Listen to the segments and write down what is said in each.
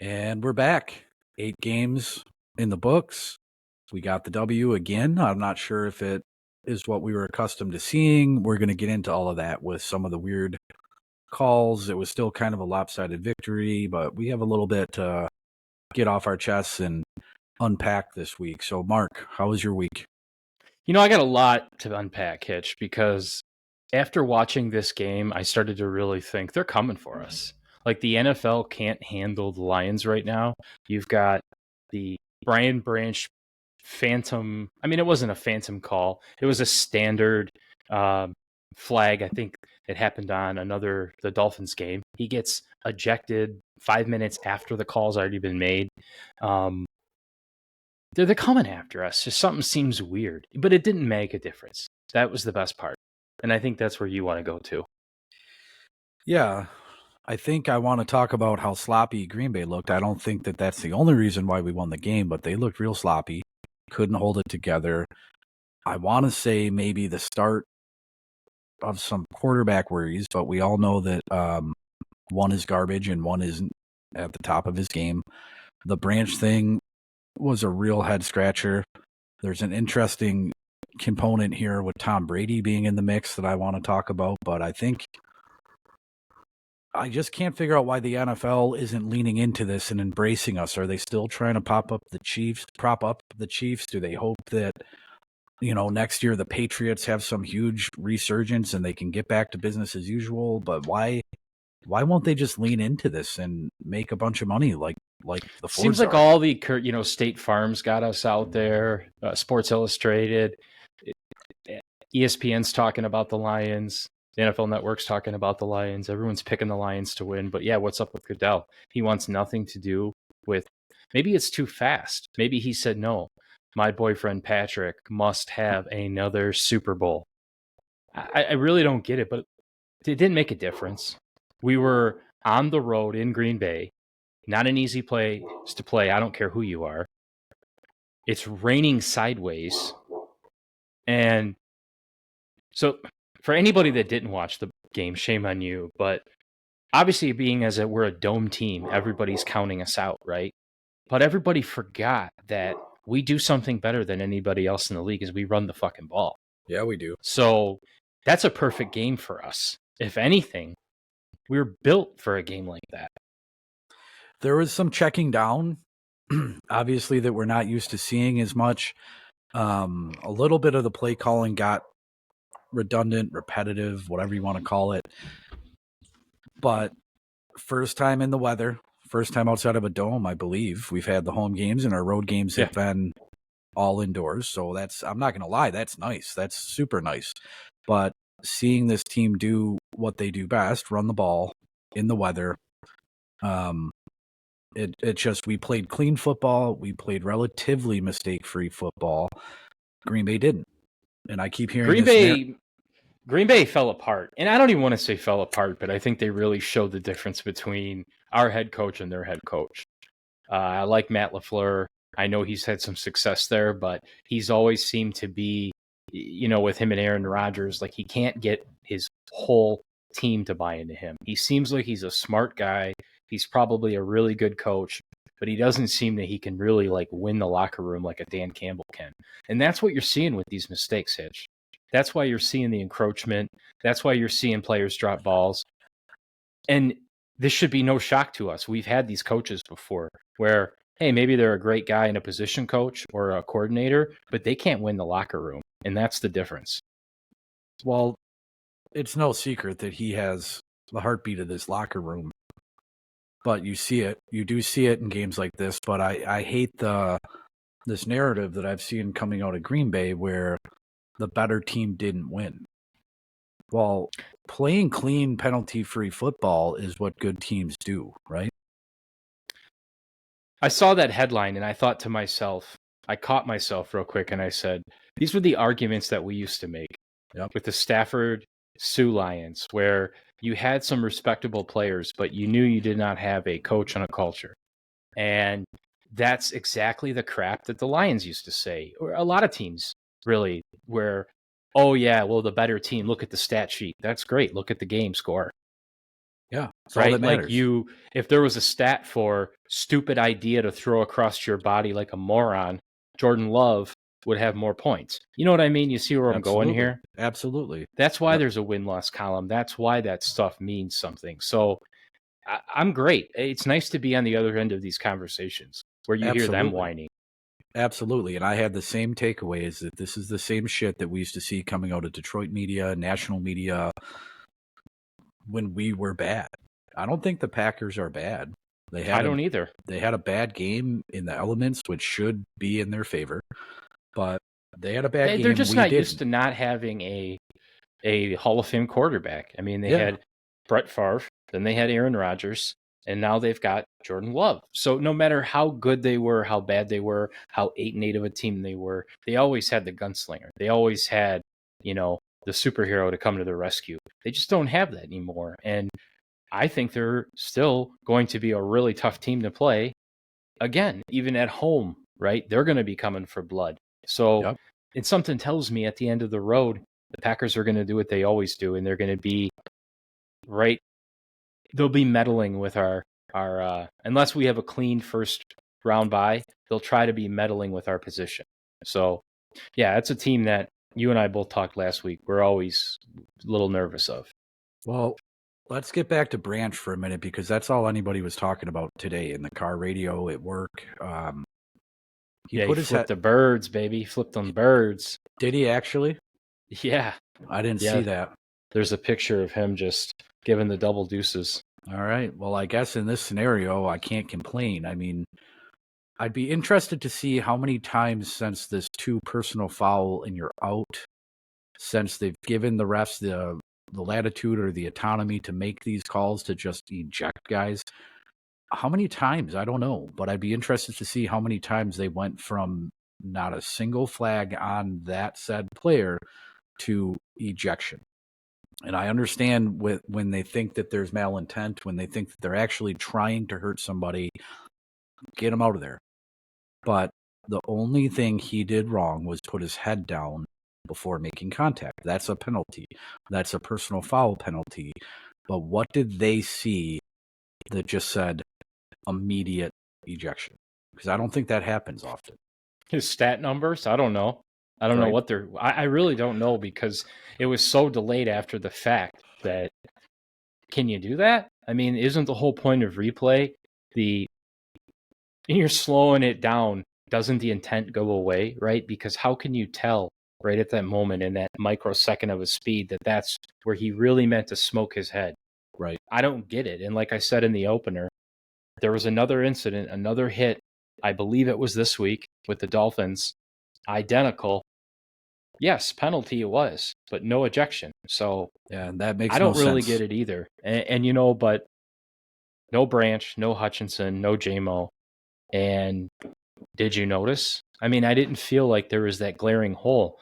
And we're back. 8 games in the books. We got the W again. I'm not sure if it is what we were accustomed to seeing. We're going to get into all of that with some of the weird calls. It was still kind of a lopsided victory, but we have a little bit to get off our chests and unpack this week. So, Mark, how was your week? I got a lot to unpack, Hitch, because after watching this game, I started to really think they're coming for us. Like the NFL can't handle the Lions right now. You've got the Brian Branch phantom. I mean, it wasn't a phantom call. It was a standard flag. I think it happened on the Dolphins game. He gets ejected 5 minutes after the call's already been made. Um, they're coming after us. Just something seems weird, but it didn't make a difference. That was the best part, and I think that's where you want to go to. Yeah, I think I want to talk about how sloppy Green Bay looked. I don't think that that's the only reason why we won the game, but they looked real sloppy, couldn't hold it together. I want to say maybe the start of some quarterback worries, but we all know that one is garbage and one isn't at the top of his game. The Branch thing was a real head scratcher. There's an interesting component here with Tom Brady being in the mix that I want to talk about, but I think I just can't figure out why the NFL isn't leaning into this and embracing us. Are they still trying to prop up the Chiefs? Do they hope that next year the Patriots have some huge resurgence and they can get back to business as usual? But why won't they just lean into this and make a bunch of money like the Seems Fords like are? all the State Farm's got us out there. Sports Illustrated, ESPN's talking about the Lions. The NFL Network's talking about the Lions. Everyone's picking the Lions to win. But yeah, what's up with Goodell? He wants nothing to do with. Maybe it's too fast. Maybe he said no. My boyfriend Patrick must have another Super Bowl. I really don't get it, but it didn't make a difference. We were on the road in Green Bay. Not an easy place to play. I don't care who you are. It's raining sideways. And so for anybody that didn't watch the game, shame on you. But obviously, being as we're a dome team, everybody's counting us out, right? But everybody forgot that we do something better than anybody else in the league is we run the fucking ball. Yeah, we do. So that's a perfect game for us. If anything, we're built for a game like that. There was some checking down, obviously, that we're not used to seeing as much. A little bit of the play calling got redundant, repetitive, whatever you want to call it. But first time in the weather, first time outside of a dome, I believe. We've had the home games and our road games have been all indoors. So I'm not going to lie, that's nice. That's super nice. But seeing this team do what they do best, run the ball in the weather, we played clean football. We played relatively mistake-free football. Green Bay didn't. And I keep hearing Green Bay fell apart. And I don't even want to say fell apart, but I think they really showed the difference between our head coach and their head coach. I like Matt LaFleur. I know he's had some success there, but he's always seemed to be, with him and Aaron Rodgers, like he can't get his whole team to buy into him. He seems like he's a smart guy. He's probably a really good coach, but he doesn't seem that he can really win the locker room like a Dan Campbell can. And that's what you're seeing with these mistakes, Hitch. That's why you're seeing the encroachment. That's why you're seeing players drop balls. And this should be no shock to us. We've had these coaches before where, hey, maybe they're a great guy and a position coach or a coordinator, but they can't win the locker room. And that's the difference. Well, it's no secret that he has the heartbeat of this locker room. But you see it. You do see it in games like this. But I hate this narrative that I've seen coming out of Green Bay where the better team didn't win. Well, playing clean, penalty-free football is what good teams do, right? I saw that headline and I thought to myself, I caught myself real quick and I said, these were the arguments that we used to make with the Stafford Sioux Lions, where you had some respectable players, but you knew you did not have a coach and a culture. And that's exactly the crap that the Lions used to say, or a lot of teams really, where, oh yeah, well, the better team, look at the stat sheet. That's great. Look at the game score. Yeah, it's all right? that Like matters. if there was a stat for stupid idea to throw across your body like a moron, Jordan Love would have more points. You know what I mean? You see where I'm going Absolutely. here? Absolutely. That's why Yep. there's a win-loss column. That's why that stuff means something. So I'm great. It's nice to be on the other end of these conversations where you hear them Absolutely. whining. Absolutely. And I had the same takeaways that this is the same shit that we used to see coming out of Detroit media, national media when we were bad. I don't think the Packers are bad. They I had a don't either. they had a bad game in the elements, which should be in their favor, but they had a bad They're game. just We not used didn't. to not having a Hall of Fame quarterback. I mean, they Yeah. had Brett Favre, then they had Aaron Rodgers, and now they've got Jordan Love. So no matter how good they were, how bad they were, how 8-8 of a team they were, they always had the gunslinger. They always had, the superhero to come to their rescue. They just don't have that anymore. And I think they're still going to be a really tough team to play. Again, even at home, right? They're going to be coming for blood. So Yep. and something tells me at the end of the road, the Packers are going to do what they always do, and they're going to be right. They'll be meddling with our unless we have a clean first round bye, they'll try to be meddling with our position. So yeah, it's a team that you and I both talked last week. We're always a little nervous of. Well, let's get back to Branch for a minute because that's all anybody was talking about today in the car radio at work. He Yeah, he put his head. flipped the birds, baby. Flipped them birds. Did he actually? Yeah. I didn't see Yeah. that. There's a picture of him just giving the double deuces. All right. Well, I guess in this scenario, I can't complain. I mean, I'd be interested to see how many times since this two personal foul and you're out, since they've given the refs the latitude or the autonomy to make these calls to just eject guys. How many times? I don't know, but I'd be interested to see how many times they went from not a single flag on that said player to ejection. And I understand when they think that there's malintent, when they think that they're actually trying to hurt somebody, get them out of there. But the only thing he did wrong was put his head down before making contact. That's a penalty. That's a personal foul penalty. But what did they see that just said immediate ejection? Because I don't think that happens often. His stat numbers, I don't know. I don't know Right. what they're. I really don't know because it was so delayed after the fact that can you do that? I mean, isn't the whole point of replay the you're slowing it down? Doesn't the intent go away, right? Because how can you tell right at that moment in that microsecond of a speed that that's where he really meant to smoke his head? Right. I don't get it. And like I said in the opener, there was another incident, another hit. I believe it was this week with the Dolphins, identical. Yes, penalty it was, but no ejection. So Yeah, and that I makes no don't really sense. get it either. But no Branch, no Hutchinson, no JMO. And did you notice? I mean, I didn't feel like there was that glaring hole.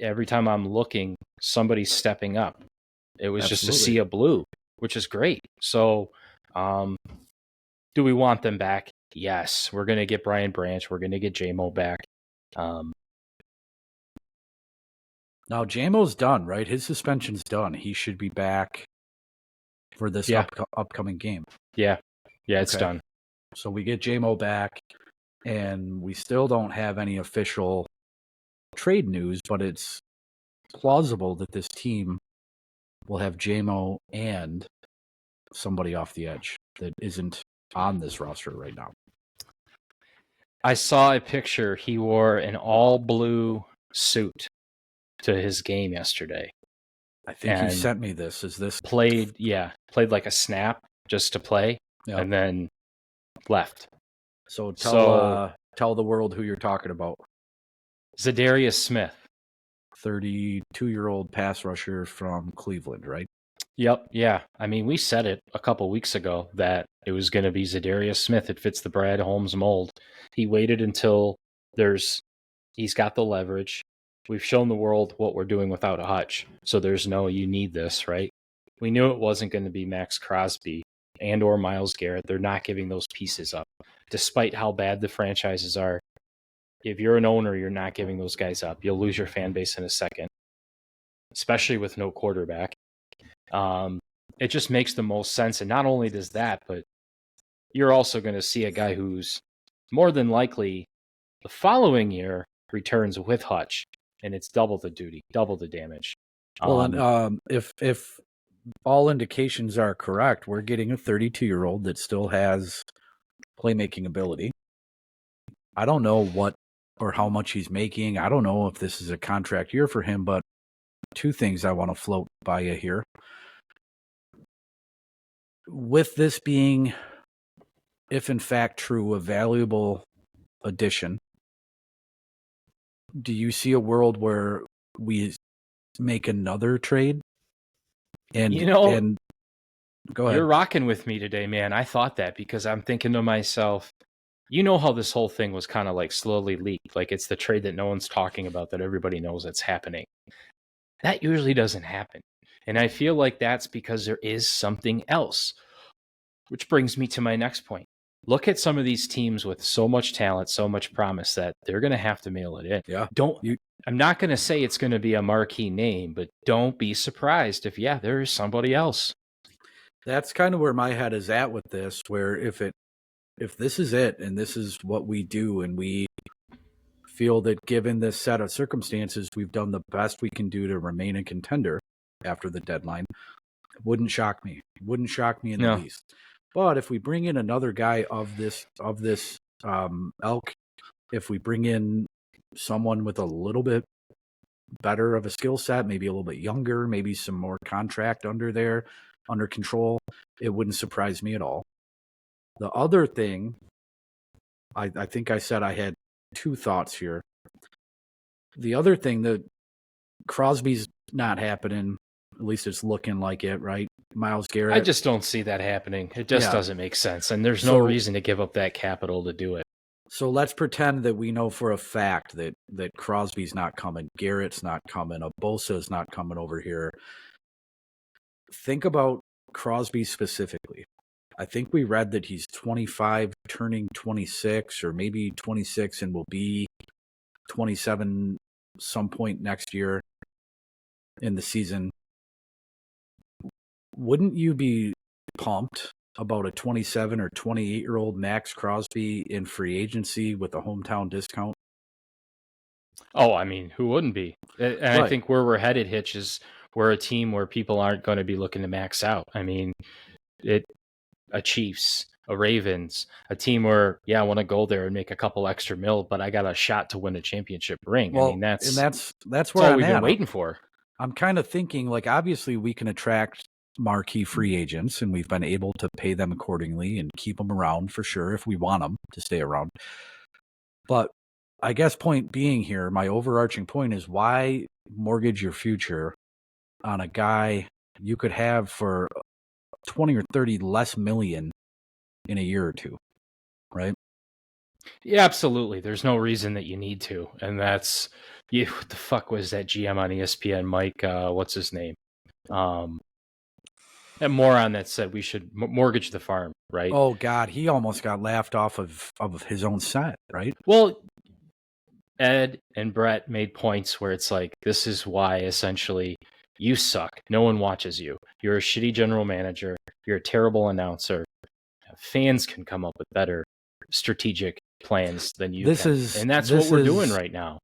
Every time I'm looking, somebody's stepping up. It was just a Absolutely. sea of blue, which is great. So, do we want them back? Yes. We're going to get Brian Branch. We're going to get JMO back. Now, JMO's done, right? His suspension's done. He should be back for this Yeah. upcoming game. Yeah. Yeah, it's Okay. done. So we get JMO back, and we still don't have any official trade news, but it's plausible that this team will have JMO and somebody off the edge that isn't on this roster right now. I saw a picture. He wore an all blue suit to his game yesterday. I think and he sent me this. Is this played like a snap just to play, Yep. and then left. So So tell the world who you're talking about. Zadarius Smith. 32-year-old pass rusher from Cleveland, right? Yep. Yeah. I mean, we said it a couple weeks ago that it was going to be Zadarius Smith. It fits the Brad Holmes mold. He waited until he's got the leverage. We've shown the world what we're doing without a Hutch. So there's no, you need this, right? We knew it wasn't going to be Max Crosby and or Myles Garrett. They're not giving those pieces up. Despite how bad the franchises are, if you're an owner, you're not giving those guys up. You'll lose your fan base in a second, especially with no quarterback. it just makes the most sense. And not only does that, but you're also going to see a guy who's more than likely the following year returns with Hutch, and it's double the duty, double the damage. Well, and if all indications are correct, we're getting a 32-year-old that still has playmaking ability. I don't know what or how much he's making. I don't know if this is a contract year for him, but two things I want to float by you here. With this being, if in fact true, a valuable addition, do you see a world where we make another trade? And and go ahead. You're rocking with me today, man. I thought that because I'm thinking to myself, you know how this whole thing was kind of like slowly leaked. Like it's the trade that no one's talking about that everybody knows that's happening. That usually doesn't happen. And I feel like that's because there is something else. Which brings me to my next point. Look at some of these teams with so much talent, so much promise that they're going to have to mail it in. Yeah. I'm not going to say it's going to be a marquee name, but don't be surprised if, there is somebody else. That's kind of where my head is at with this, where if this is it and this is what we do and we feel that given this set of circumstances, we've done the best we can do to remain a contender after the deadline, it wouldn't shock me. It wouldn't shock me in the least. But if we bring in another guy of this ilk, if we bring in someone with a little bit better of a skill set, maybe a little bit younger, maybe some more contract under control, it wouldn't surprise me at all. The other thing, I think I said I had two thoughts here. The other thing, that Crosby's not happening, at least it's looking like it, right? Myles Garrett. I just don't see that happening. It just doesn't make sense. And there's no reason to give up that capital to do it. So let's pretend that we know for a fact that Crosby's not coming, Garrett's not coming, Bosa's not coming over here. Think about Crosby specifically. I think we read that he's 25, turning 26, or maybe 26 and will be 27 some point next year in the season. Wouldn't you be pumped about a 27 or 28-year-old Max Crosby in free agency with a hometown discount? Oh, I mean, who wouldn't be? And right. I think where we're headed, Hitch, is we're a team where people aren't going to be looking to max out. I mean, a Chiefs, a Ravens, a team where, I want to go there and make a couple extra mil, but I got a shot to win a championship ring. Well, I mean, that's where all we've been waiting for. I'm kind of thinking, like, obviously we can attract marquee free agents, and we've been able to pay them accordingly and keep them around for sure if we want them to stay around. But I guess point being here, my overarching point is, why mortgage your future on a guy you could have for 20 or 30 less million in a year or two, right? Yeah, absolutely. There's no reason that you need to. And that's, what the fuck was that GM on ESPN, Mike, what's his name? That moron that said we should mortgage the farm, right? Oh, God, he almost got laughed off of his own set, right? Well, Ed and Brett made points where it's like, this is why essentially you suck. No one watches you. You're a shitty general manager. You're a terrible announcer. Fans can come up with better strategic plans than you can. And that's what we're doing right now.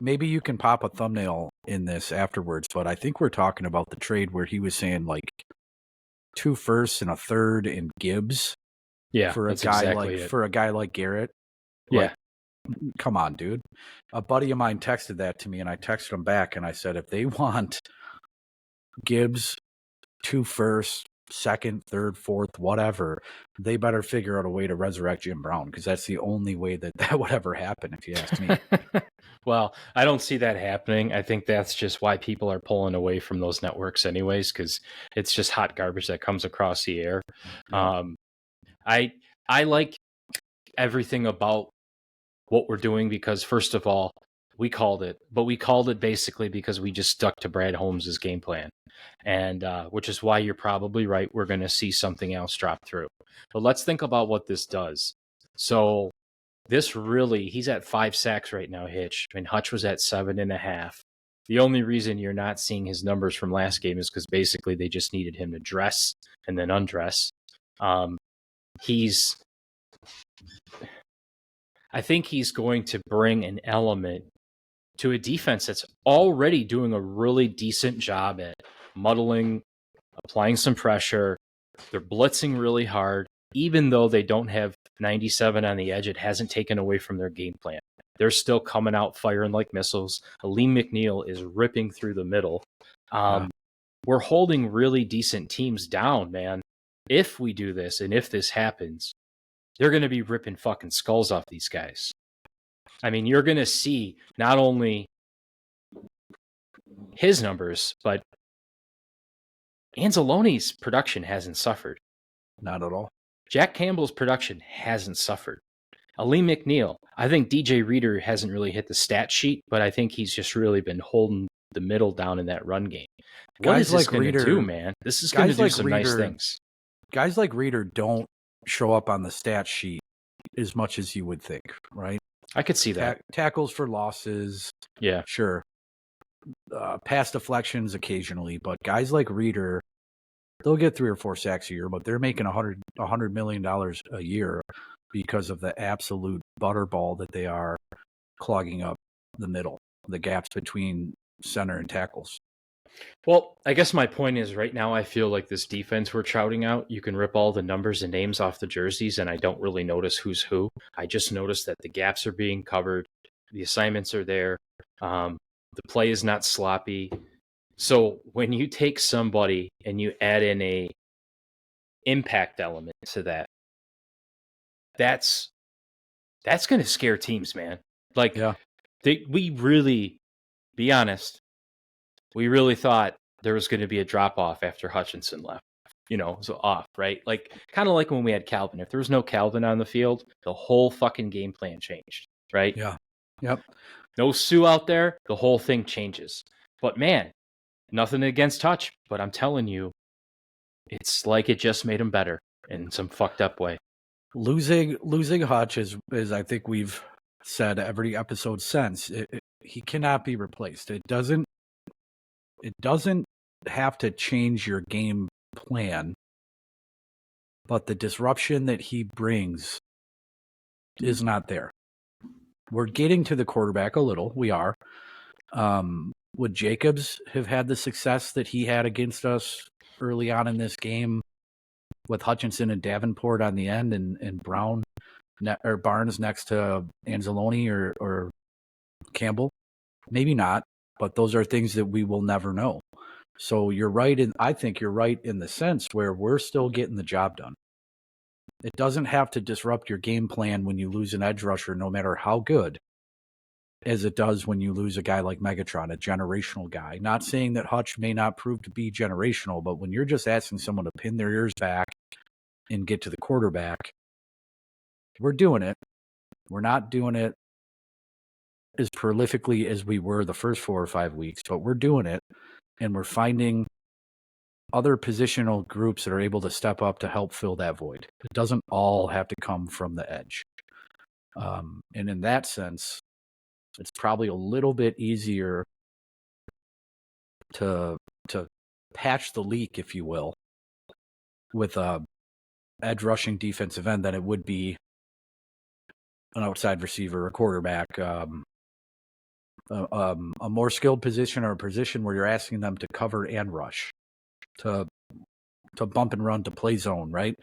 Maybe you can pop a thumbnail in this afterwards, but I think we're talking about the trade where he was saying like 2 firsts and a third in Gibbs. Yeah, for a guy like Garrett. Yeah. Come on, dude. A buddy of mine texted that to me, and I texted him back, and I said, if they want Gibbs 2 firsts, second, third, fourth, whatever, they better figure out a way to resurrect Jim Brown, because that's the only way that would ever happen, if you ask me. Well, I don't see that happening. I think that's just why people are pulling away from those networks anyways, because it's just hot garbage that comes across the air. Yeah. I like everything about what we're doing because, first of all, we called it, but we called it basically because we just stuck to Brad Holmes' game plan. And which is why you're probably right. We're going to see something else drop through. But let's think about what this does. So this really, he's at 5 sacks right now, Hitch. I mean, Hutch was at 7.5. The only reason you're not seeing his numbers from last game is because basically they just needed him to dress and then undress. I think he's going to bring an element to a defense that's already doing a really decent job at muddling, applying some pressure. They're blitzing really hard. Even though they don't have 97 on the edge, it hasn't taken away from their game plan. They're still coming out firing like missiles. Aleem McNeil is ripping through the middle. We're holding really decent teams down, man. If we do this and if this happens, they're going to be ripping fucking skulls off these guys. I mean, you're going to see not only his numbers, but Anzalone's production hasn't suffered. Not at all. Jack Campbell's production hasn't suffered. Aleem McNeil, I think DJ Reader hasn't really hit the stat sheet, but I think he's just really been holding the middle down in that run game. What is this going to do, man? This is going to do some nice things. Guys like Reader don't show up on the stat sheet as much as you would think, right? I could see that. Tackles for losses. Yeah. Sure. Pass deflections occasionally, but guys like Reader, they'll get 3 or 4 sacks a year, but they're making $100 million a year because of the absolute butterball that they are clogging up the middle, the gaps between center and tackles. Well, I guess my point is right now I feel like this defense we're shouting out, you can rip all the numbers and names off the jerseys, and I don't really notice who's who. I just notice that the gaps are being covered, the assignments are there, the play is not sloppy. So when you take somebody and you add in a impact element to that, that's going to scare teams, man. Like, yeah. We really, be honest, we really thought there was going to be a drop-off after Hutchinson left. So off, right? Like, kind of like when we had Calvin. If there was no Calvin on the field, the whole fucking game plan changed, right? Yeah. Yep. No Sue out there, the whole thing changes. But man, nothing against Hutch, but I'm telling you, it's like it just made him better in some fucked up way. Losing Hutch is I think we've said every episode since, he cannot be replaced. It doesn't have to change your game plan, but the disruption that he brings is not there. We're getting to the quarterback a little. We are. Would Jacobs have had the success that he had against us early on in this game with Hutchinson and Davenport on the end and Brown or Barnes next to Anzalone or Campbell? Maybe not, but those are things that we will never know. So you're right, I think you're right in the sense where we're still getting the job done. It doesn't have to disrupt your game plan when you lose an edge rusher, no matter how good, as it does when you lose a guy like Megatron, a generational guy. Not saying that Hutch may not prove to be generational, but when you're just asking someone to pin their ears back and get to the quarterback, we're doing it. We're not doing it as prolifically as we were the first 4 or 5 weeks, but we're doing it, and we're finding other positional groups that are able to step up to help fill that void. It doesn't all have to come from the edge. And in that sense, it's probably a little bit easier to patch the leak, if you will, with a edge rushing defensive end than it would be an outside receiver, a quarterback, a more skilled position, or a position where you're asking them to cover and rush, to bump and run, to play zone, right?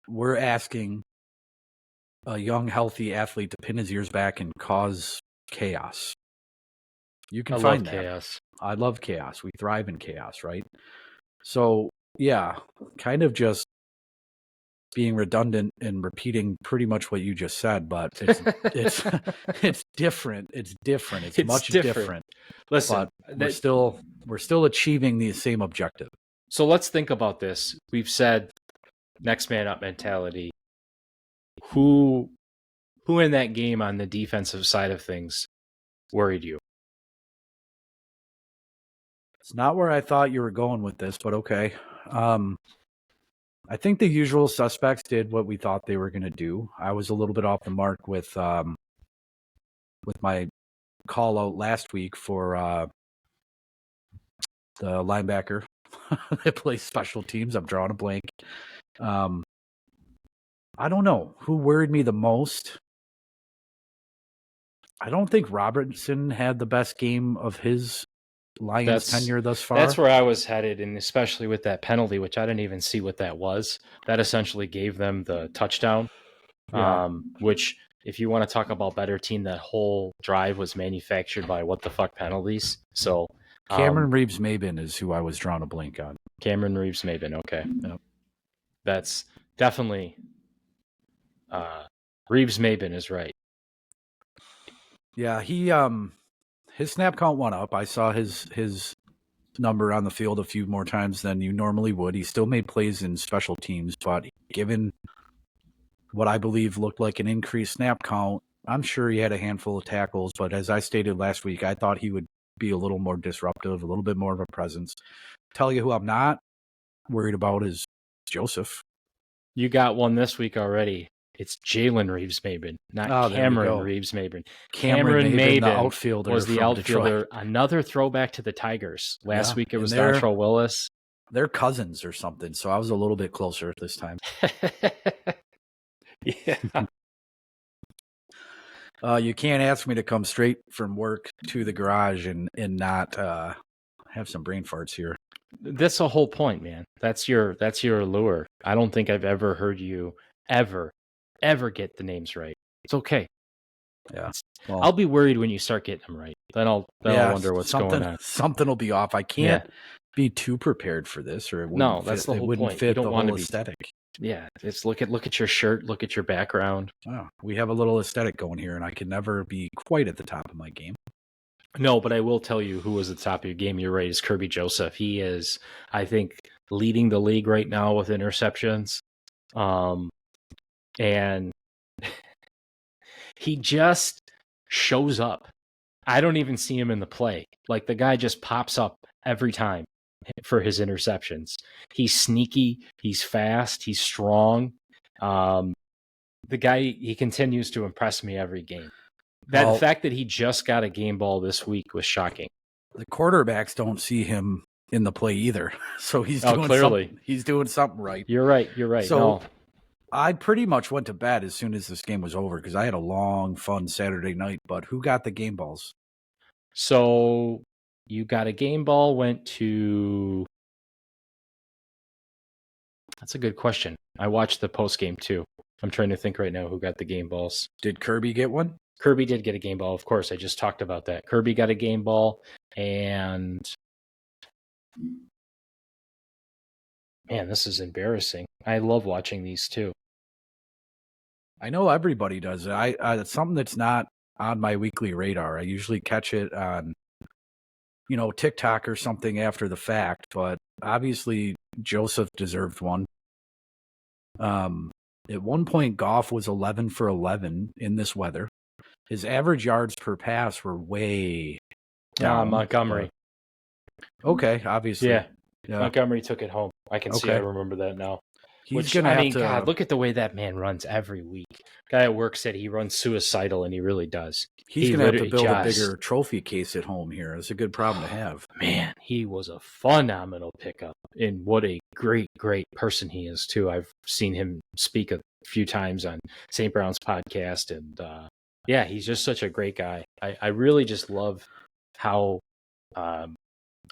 We're asking a young, healthy athlete to pin his ears back and cause chaos. You can find that. Chaos. I love chaos. We thrive in chaos, right? So, yeah, kind of just being redundant and repeating pretty much what you just said, but it's different. It's different. It's much different. Listen, but we're still achieving the same objective. So let's think about this. We've said next man up mentality. Who in that game on the defensive side of things worried you? It's not where I thought you were going with this, but okay. I think the usual suspects did what we thought they were going to do. I was a little bit off the mark with my call out last week for the linebacker that plays special teams. I'm drawing a blank. I don't know who worried me the most. I don't think Robertson had the best game of his Lions tenure thus far. That's where I was headed, and especially with that penalty, which I didn't even see what that was. That essentially gave them the touchdown. Yeah. Which, if you want to talk about better team, that whole drive was manufactured by what the fuck penalties. So Cameron Reeves-Maybin is who I was drawing a blank on. Cameron Reeves-Maybin, okay. Yep. That's definitely Reeves-Maybin is right. Yeah, he his snap count went up. I saw his number on the field a few more times than you normally would. He still made plays in special teams, but given what I believe looked like an increased snap count, I'm sure he had a handful of tackles, but as I stated last week, I thought he would be a little more disruptive, a little bit more of a presence. Tell you who I'm not worried about is Joseph. You got one this week already. It's Jalen Reeves-Maybin, not Cameron Reeves-Maybin. Cameron Maybin, the outfielder, was the outfielder. Detroit. Another throwback to the Tigers. Last week it was Dontrell Willis. They're cousins or something, so I was a little bit closer at this time. Yeah. You can't ask me to come straight from work to the garage and not have some brain farts here. That's the whole point, man. That's your allure. I don't think I've ever heard you ever get the names right. It's okay. Yeah. Well, I'll be worried when you start getting them right. Then I'll wonder what's going on. Something will be off. I can't be too prepared for this, or that's the whole point. Fit the whole aesthetic. Yeah, it's look at your shirt, look at your background. Oh, we have a little aesthetic going here, and I can never be quite at the top of my game. No, but I will tell you who was at the top of your game. You're right, is Kirby Joseph. He is, I think, leading the league right now with interceptions. And he just shows up. I don't even see him in the play. Like, the guy just pops up every time for his interceptions. He's sneaky. He's fast. He's strong. The guy, he continues to impress me every game. The fact that he just got a game ball this week was shocking. The quarterbacks don't see him in the play either. So he's doing something right. You're right. So I pretty much went to bed as soon as this game was over because I had a long, fun Saturday night. But who got the game balls? So you got a game ball, went to... That's a good question. I watched the post game too. I'm trying to think right now who got the game balls. Did Kirby get one? Kirby did get a game ball, of course. I just talked about that. Kirby got a game ball, and man, this is embarrassing. I love watching these too. I know everybody does it. It's something that's not on my weekly radar. I usually catch it on, TikTok or something after the fact, but obviously Joseph deserved one. At one point, Goff was 11 for 11 in this weather. His average yards per pass were way down. Montgomery. Okay, obviously. Yeah. Montgomery took it home. I can see. I remember that now. God, look at the way that man runs every week. Guy at work said he runs suicidal, and he really does. He's going to have to build a bigger trophy case at home here. It's a good problem to have. Man, he was a phenomenal pickup, and what a great, great person he is, too. I've seen him speak a few times on St. Brown's podcast, and yeah, he's just such a great guy. I really just love how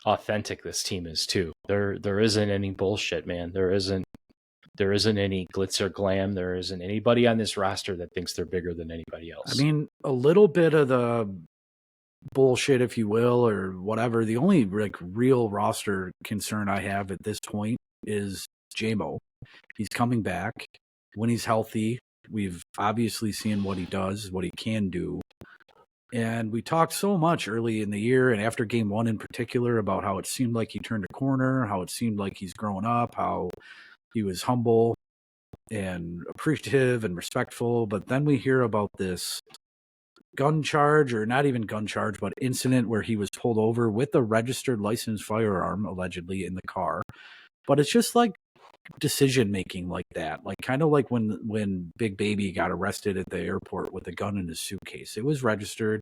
authentic this team is, too. There isn't any bullshit, man. There isn't any glitz or glam. There isn't anybody on this roster that thinks they're bigger than anybody else. I mean, a little bit of the bullshit, if you will, or whatever. The only real roster concern I have at this point is J-Mo. He's coming back. When he's healthy, we've obviously seen what he does, what he can do. And we talked so much early in the year and after game one in particular about how it seemed like he turned a corner, how it seemed like he's growing up, how he was humble and appreciative and respectful. But then we hear about this gun charge, or not even gun charge, but incident where he was pulled over with a registered licensed firearm, allegedly, in the car. But it's just like decision-making like that. Like kind of like when Big Baby got arrested at the airport with a gun in his suitcase. It was registered.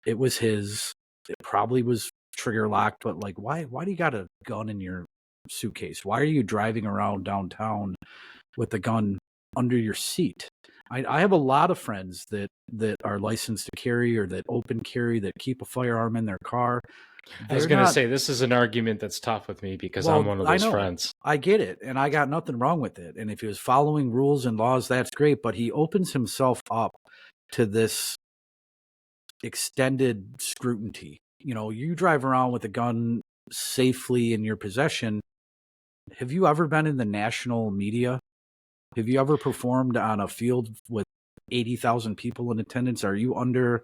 It was his. It probably was trigger locked, but like, why do you got a gun in your suitcase? Why are you driving around downtown with a gun under your seat? I have a lot of friends that are licensed to carry or that open carry, that keep a firearm in their car. I was going to say, this is an argument that's tough with me because I'm one of those friends. I get it, and I got nothing wrong with it. And if he was following rules and laws, that's great. But he opens himself up to this extended scrutiny. You know, you drive around with a gun safely in your possession. Have you ever been in the national media? Have you ever performed on a field with 80,000 people in attendance? Are you under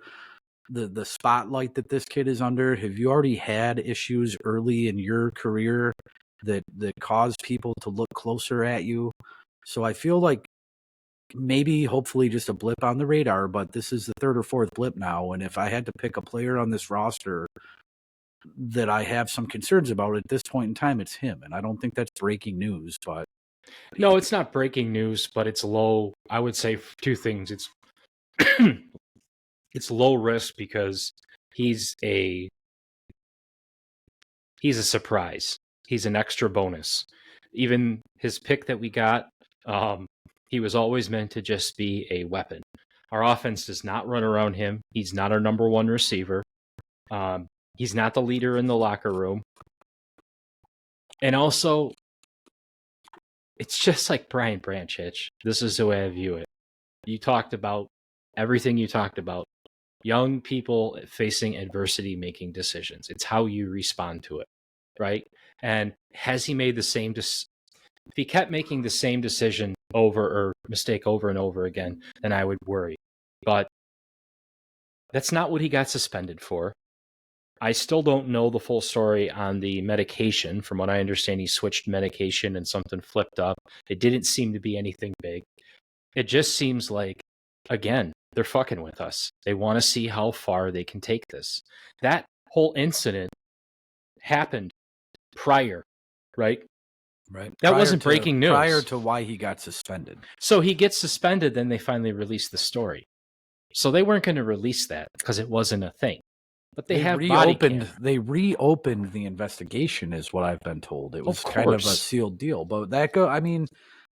the spotlight that this kid is under? Have you already had issues early in your career that cause people to look closer at you? So I feel like maybe, hopefully, just a blip on the radar, but this is the third or fourth blip now. And if I had to pick a player on this roster that I have some concerns about at this point in time, it's him. And I don't think that's breaking news, but no, it's not breaking news, but it's low. I would say two things. It's it's low risk because he's a surprise. He's an extra bonus. Even his pick that we got, he was always meant to just be a weapon. Our offense does not run around him. He's not our number one receiver. He's not the leader in the locker room. And also, it's just like Brian Branch, Hitch. This is the way I view it. You talked about everything you talked about. Young people facing adversity, making decisions. It's how you respond to it, right? And has he made the same if he kept making the same decision mistake over and over again, then I would worry. But that's not what he got suspended for. I still don't know the full story on the medication. From what I understand, he switched medication and something flipped up. It didn't seem to be anything big. It just seems like, again, they're fucking with us. They want to see how far they can take this. That whole incident happened prior, right? Right. That wasn't breaking news. Prior to why he got suspended. So he gets suspended, then they finally released the story. So they weren't going to release that because it wasn't a thing. But they reopened the investigation, is what I've been told. It was kind of a sealed deal. But I mean,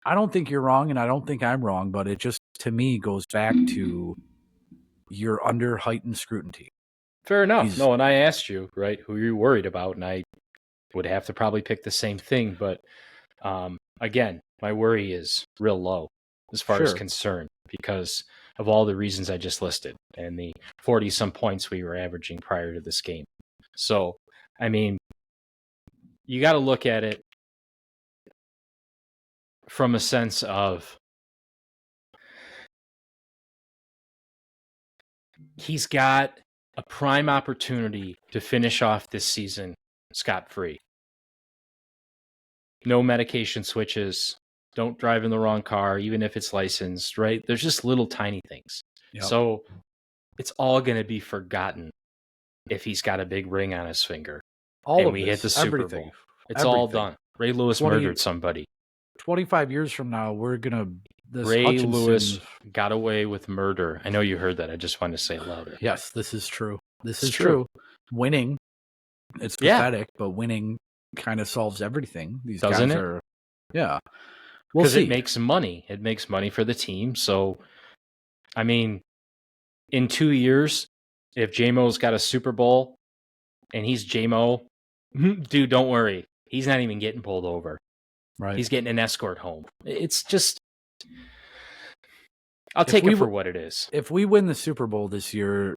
I don't think you're wrong, and I don't think I'm wrong, but it just, to me, goes back to you're under heightened scrutiny. Fair enough. No, and I asked you, right, who you're worried about, and I would have to probably pick the same thing. But again, my worry is real low as far as concern because of all the reasons I just listed and the 40-some points we were averaging prior to this game. So, I mean, you got to look at it from a sense of he's got a prime opportunity to finish off this season scot-free. No medication switches. Don't drive in the wrong car, even if it's licensed, right? There's just little tiny things. Yep. So it's all going to be forgotten if he's got a big ring on his finger. We hit the Super Bowl. It's all done. Ray Lewis murdered somebody. 25 years from now, we're going to... Ray Lewis got away with murder. I know you heard that. I just wanted to say it louder. Yes, this is true. This is true. Winning, it's pathetic, but winning kind of solves everything. These Doesn't guys it? are... Yeah. Because it makes money. It makes money for the team. So, I mean, in 2 years, if J-Mo's got a Super Bowl and he's J-Mo, dude, don't worry. He's not even getting pulled over. Right. He's getting an escort home. It's just... I'll take it for what it is. If we win the Super Bowl this year,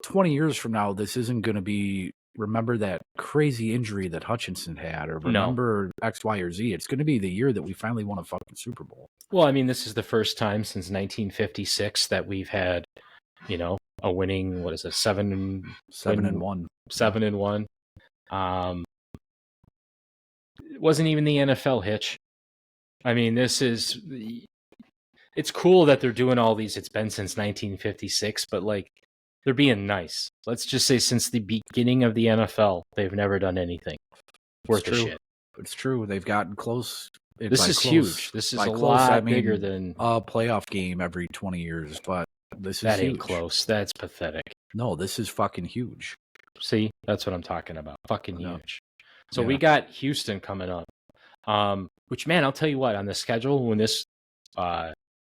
20 years from now, this isn't going to be... Remember that crazy injury that Hutchinson had, or remember X, Y, or Z. It's going to be the year that we finally won a fucking Super Bowl. Well, I mean, this is the first time since 1956 that we've had, a winning, 7-1. 7-1. It wasn't even the NFL, Hitch. I mean, it's cool that they're doing all these. It's been since 1956, but they're being nice. Let's just say since the beginning of the NFL, they've never done anything worth a shit. It's true. They've gotten close. This is huge. This is a lot bigger than a playoff game every 20 years, but this is that huge. Ain't close. That's pathetic. No, this is fucking huge. See, that's what I'm talking about. Fucking Yeah. huge. So Yeah. we got Houston coming up. Which, man, I'll tell you what, on the schedule, when this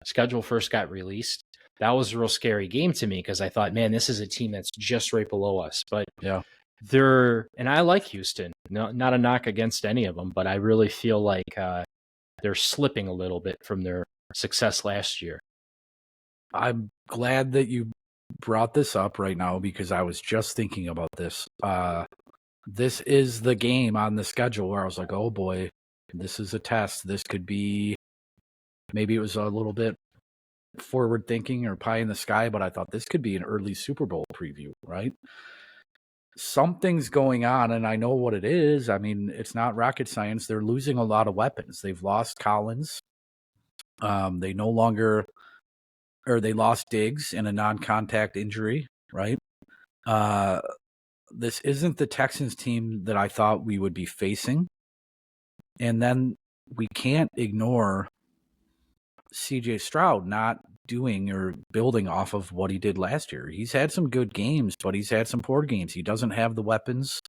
schedule first got released, that was a real scary game to me because I thought, man, this is a team that's just right below us. But Yeah. and I like Houston. No, not a knock against any of them, but I really feel like they're slipping a little bit from their success last year. I'm glad that you brought this up right now because I was just thinking about this. This is the game on the schedule where I was like, oh boy, this is a test. This could be, maybe it was a little bit forward thinking or pie in the sky, but I thought this could be an early Super Bowl preview, right? Something's going on, and I know what it is. I mean, it's not rocket science. They're losing a lot of weapons. They've lost Collins. They no longer, or they lost Diggs in a non-contact injury, right? This isn't the Texans team that I thought we would be facing. And then we can't ignore CJ Stroud not doing or building off of what he did last year. He's had some good games, but he's had some poor games. He doesn't have the weapons.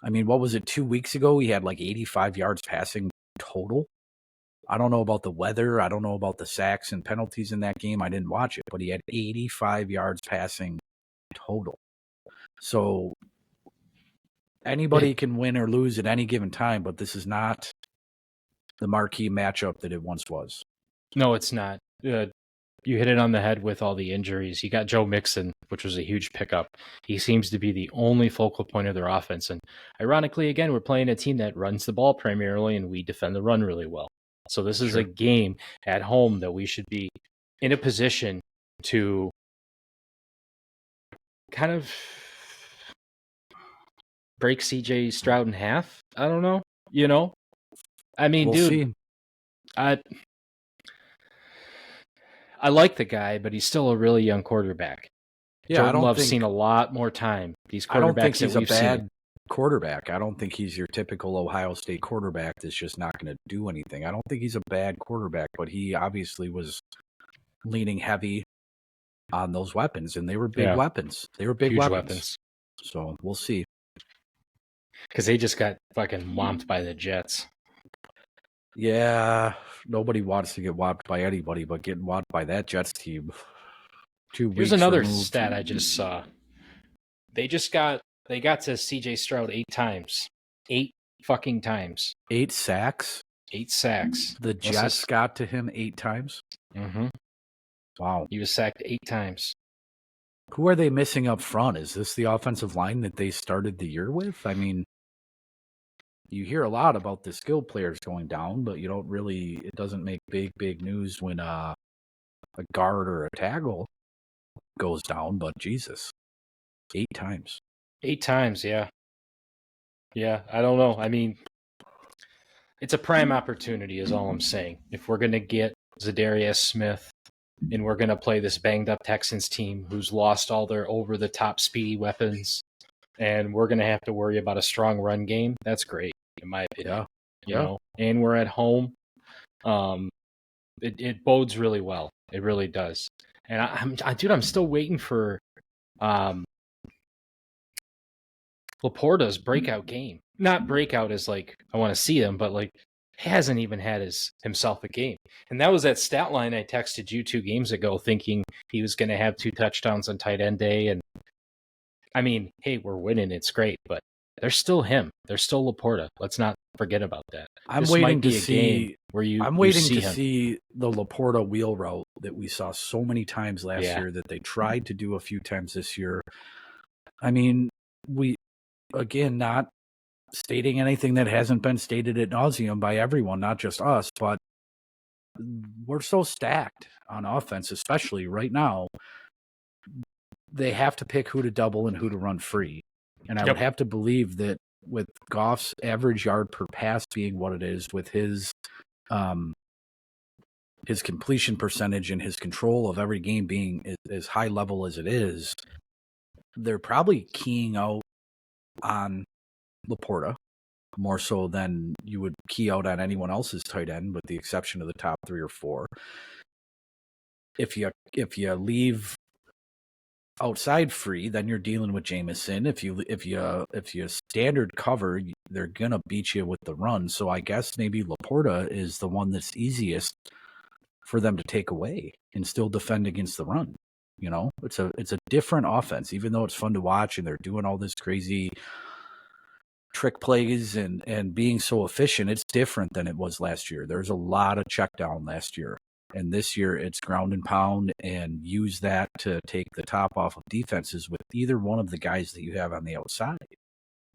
I mean, what was it, 2 weeks ago? He had like 85 yards passing total. I don't know about the weather. I don't know about the sacks and penalties in that game. I didn't watch it, but he had 85 yards passing total. So anybody can win or lose at any given time, but this is not the marquee matchup that it once was. No, it's not. You hit it on the head with all the injuries. You got Joe Mixon, which was a huge pickup. He seems to be the only focal point of their offense. And ironically, again, we're playing a team that runs the ball primarily, and we defend the run really well. So this is a game at home that we should be in a position to kind of break CJ Stroud in half. I don't know. I mean, We'll dude, see. I like the guy, but he's still a really young quarterback. Yeah, Jordan Love's seen a lot more time. These quarterbacks I don't think he's that we've a bad seen. quarterback. I don't think he's your typical Ohio State quarterback that's just not going to do anything. I don't think he's a bad quarterback, but he obviously was leaning heavy on those weapons, and they were big weapons. They were big Huge weapons. So we'll see. Because they just got fucking whomped by the Jets. Yeah, nobody wants to get whopped by anybody, but getting whopped by that Jets team. 2 weeks Here's another removed. stat I just saw. They got to CJ Stroud 8 times. 8 fucking times. 8 sacks? 8 sacks. The Jets got to him 8 times? Mm-hmm. Wow. He was sacked 8 times. Who are they missing up front? Is this the offensive line that they started the year with? I mean, you hear a lot about the skilled players going down, but you don't really, it doesn't make big news when a guard or a tackle goes down, but Jesus, 8 times. 8 times, yeah. Yeah, I don't know. I mean, it's a prime opportunity is all I'm saying. If we're going to get Zadarius Smith and we're going to play this banged up Texans team who's lost all their over-the-top speedy weapons, and we're going to have to worry about a strong run game, that's great, in my opinion. You know, and we're at home. It bodes really well. It really does. And I'm still waiting for Laporta's breakout game. Not breakout as like I want to see him, but like hasn't even had himself a game. And that was that stat line I texted you 2 games ago, thinking he was going to have 2 touchdowns on tight end day. And I mean, hey, we're winning. It's great, but they're still him. They're still Laporta. Let's not forget about that. I'm waiting to see the Laporta wheel route that we saw so many times last year that they tried to do a few times this year. I mean, again, not stating anything that hasn't been stated ad nauseum by everyone, not just us, but we're so stacked on offense, especially right now. They have to pick who to double and who to run free. And I would have to believe that with Goff's average yard per pass being what it is, with his completion percentage and his control of every game being as high level as it is, they're probably keying out on Laporta more so than you would key out on anyone else's tight end, with the exception of the top 3 or 4. If you leave outside free, then you're dealing with Jameson. If you standard cover, they're gonna beat you with the run. So I guess maybe Laporta is the one that's easiest for them to take away and still defend against the run. You know, it's a different offense, even though it's fun to watch and they're doing all this crazy trick plays and being so efficient. It's different than it was last year. There's a lot of check down last year. And this year it's ground and pound and use that to take the top off of defenses with either one of the guys that you have on the outside.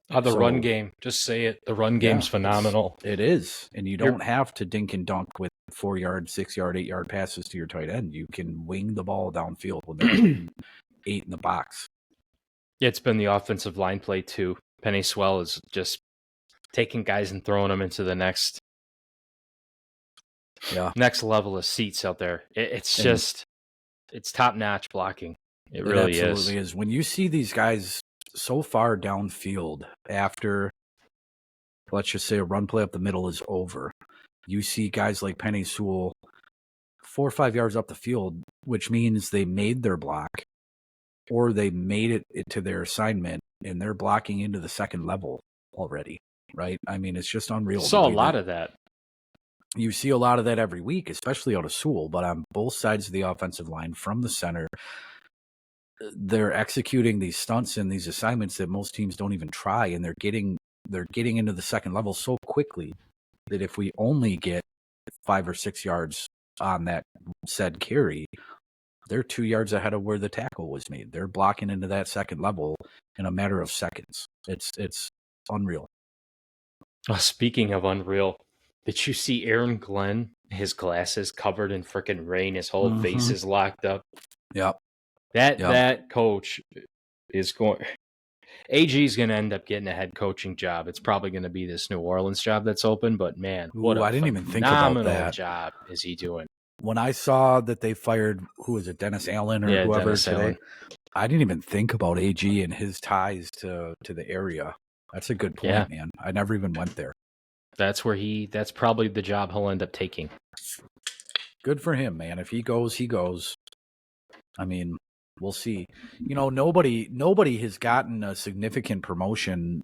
The run game, just say it. The run game's phenomenal. It is. And you don't have to dink and dunk with 4-yard, 6-yard, 8-yard passes to your tight end. You can wing the ball downfield when they're 8 in the box. It's been the offensive line play too. Penny Swell is just taking guys and throwing them into the next level of seats out there. It's top-notch blocking. It really absolutely is. When you see these guys so far downfield after, let's just say, a run play up the middle is over, you see guys like Penny Sewell 4 or 5 yards up the field, which means they made their block or they made it to their assignment and they're blocking into the second level already, right? I mean, it's just unreal. Saw a lot of that. You see a lot of that every week, especially out of Sewell, but on both sides of the offensive line from the center, they're executing these stunts and these assignments that most teams don't even try, and they're getting into the second level so quickly that if we only get 5 or 6 yards on that said carry, they're 2 yards ahead of where the tackle was made. They're blocking into that second level in a matter of seconds. It's unreal. Speaking of unreal, did you see Aaron Glenn? His glasses covered in freaking rain. His whole face is locked up. Yep. That coach is going. AG is going to end up getting a head coaching job. It's probably going to be this New Orleans job that's open. But man, what a I didn't even think about that. Job is he doing? When I saw that they fired, who was it, Dennis Allen or whoever Dennis today, Allen. I didn't even think about AG and his ties to the area. That's a good point, man. I never even went there. That's probably the job he'll end up taking. Good for him, man. If he goes, he goes. I mean, we'll see. You know, nobody has gotten a significant promotion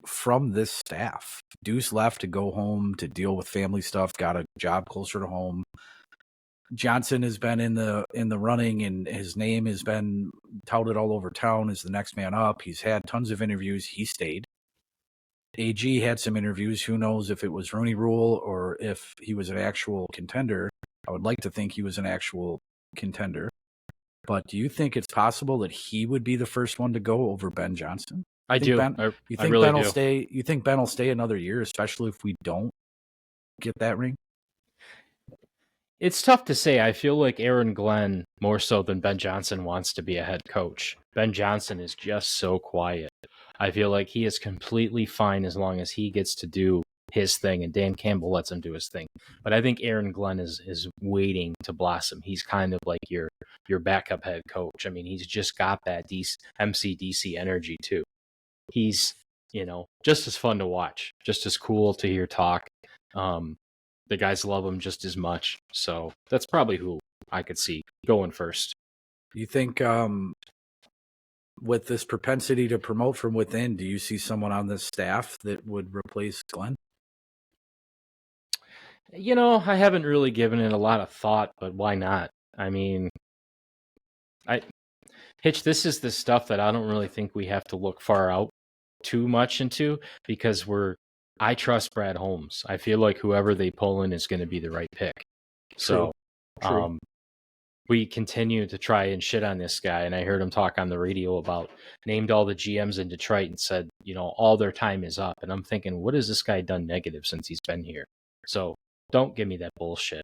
from this staff. Deuce left to go home to deal with family stuff, got a job closer to home. Johnson has been in the running, and his name has been touted all over town as the next man up. He's had tons of interviews. He stayed. AG had some interviews. Who knows if it was Rooney Rule or if he was an actual contender. I would like to think he was an actual contender. But do you think it's possible that he would be the first one to go over Ben Johnson? I do. You think Ben will stay? You think Ben will stay another year, especially if we don't get that ring? It's tough to say. I feel like Aaron Glenn, more so than Ben Johnson, wants to be a head coach. Ben Johnson is just so quiet. I feel like he is completely fine as long as he gets to do his thing and Dan Campbell lets him do his thing. But I think Aaron Glenn is waiting to blossom. He's kind of like your backup head coach. I mean, he's just got that MCDC energy too. He's, just as fun to watch, just as cool to hear talk. The guys love him just as much. So that's probably who I could see going first. You think with this propensity to promote from within, do you see someone on this staff that would replace Glenn? I haven't really given it a lot of thought, but why not? I mean, Hitch, this is the stuff that I don't really think we have to look far out too much into because I trust Brad Holmes. I feel like whoever they pull in is going to be the right pick. True. So, we continue to try and shit on this guy. And I heard him talk on the radio about named all the GMs in Detroit and said, all their time is up. And I'm thinking, what has this guy done negative since he's been here? So don't give me that bullshit.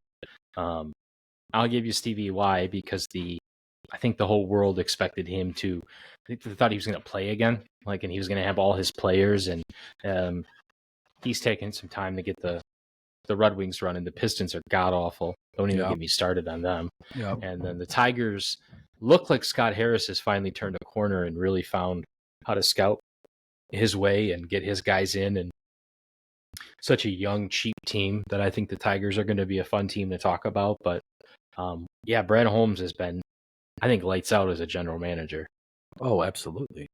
I'll give you Stevie Y because I think the whole world expected him to, I think they thought he was going to play again, and he was going to have all his players. And he's taken some time to get the Red Wings running. The Pistons are god-awful. Don't even get me started on them. Yep. And then the Tigers look like Scott Harris has finally turned a corner and really found how to scout his way and get his guys in. And such a young, cheap team that I think the Tigers are going to be a fun team to talk about. But, Brad Holmes has been I think lights out as a general manager. Oh, absolutely.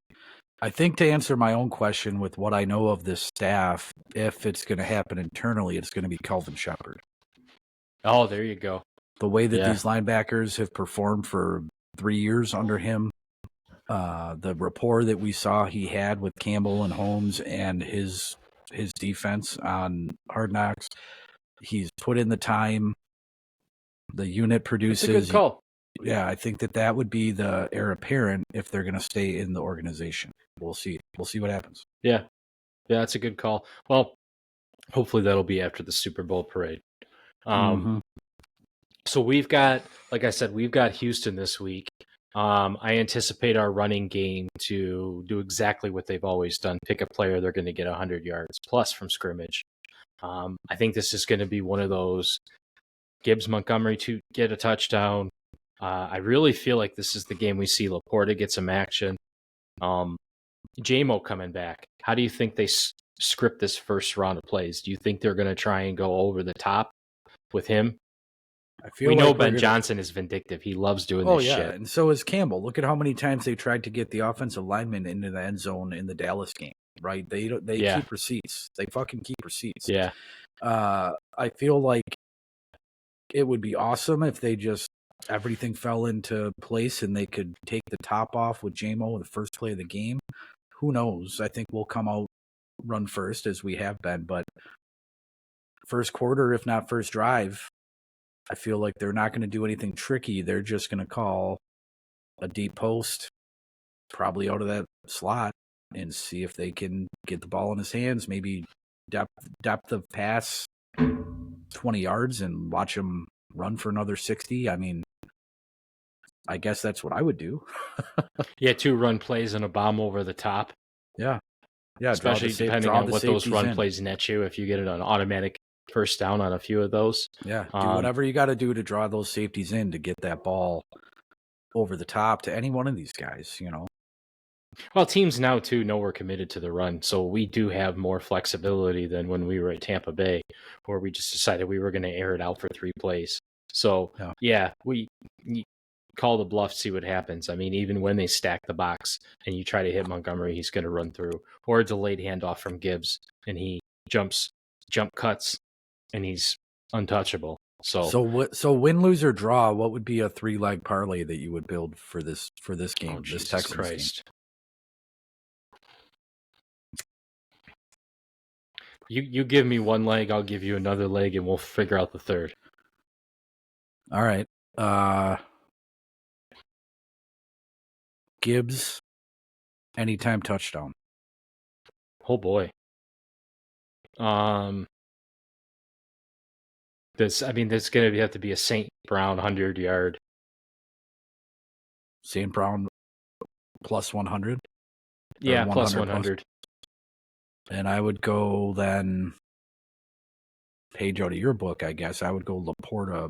I think to answer my own question with what I know of this staff, if it's going to happen internally, it's going to be Kelvin Shepard. Oh, there you go. The way that Yeah. these linebackers have performed for 3 years under him, the rapport that we saw he had with Campbell and Holmes and his defense on Hard Knocks, he's put in the time. The unit produces. It's a good call. Yeah, I think that would be the heir apparent if they're going to stay in the organization. We'll see. We'll see what happens. Yeah, that's a good call. Well, hopefully that'll be after the Super Bowl parade. So we've got, like I said, we've got Houston this week. I anticipate our running game to do exactly what they've always done. Pick a player, they're going to get 100 yards plus from scrimmage. I think this is going to be one of those Gibbs Montgomery to get a touchdown. I really feel like this is the game we see Laporta get some action. J-Mo coming back. How do you think they script this first round of plays? Do you think they're going to try and go over the top with him? We know Ben Johnson is vindictive. He loves doing this shit. And so is Campbell. Look at how many times they tried to get the offensive lineman into the end zone in the Dallas game, right? They keep receipts. They fucking keep receipts. Yeah. I feel like it would be awesome if they just everything fell into place and they could take the top off with J-Mo the first play of the game. Who knows? I think we'll come out run first as we have been, but first quarter, if not first drive, I feel like they're not going to do anything tricky. They're just going to call a deep post, probably out of that slot, and see if they can get the ball in his hands. Maybe depth of pass, 20 yards, and watch him run for another 60. I mean, I guess that's what I would do. Yeah, 2 run plays and a bomb over the top. Yeah. Especially depending on what those run plays net you. If you get an automatic first down on a few of those. Yeah, do whatever you got to do to draw those safeties in to get that ball over the top to any one of these guys, you know. Well, teams now, too, know we're committed to the run, so we do have more flexibility than when we were at Tampa Bay, where we just decided we were going to air it out for 3 plays. So, we call the bluff, see what happens. I mean, even when they stack the box and you try to hit Montgomery, he's going to run through. Or a delayed handoff from Gibbs, and he jump cuts, and he's untouchable. So win, lose, or draw, what would be a 3-leg parlay that you would build for this game, this Texans Christ. game? You give me 1 leg, I'll give you another leg, and we'll figure out the third. All right. Gibbs, anytime touchdown. Oh boy. There's going to have to be a St. Brown 100-yard. St. Brown plus 100? Yeah, plus 100. And I would go then, page out of your book, I guess. I would go Laporta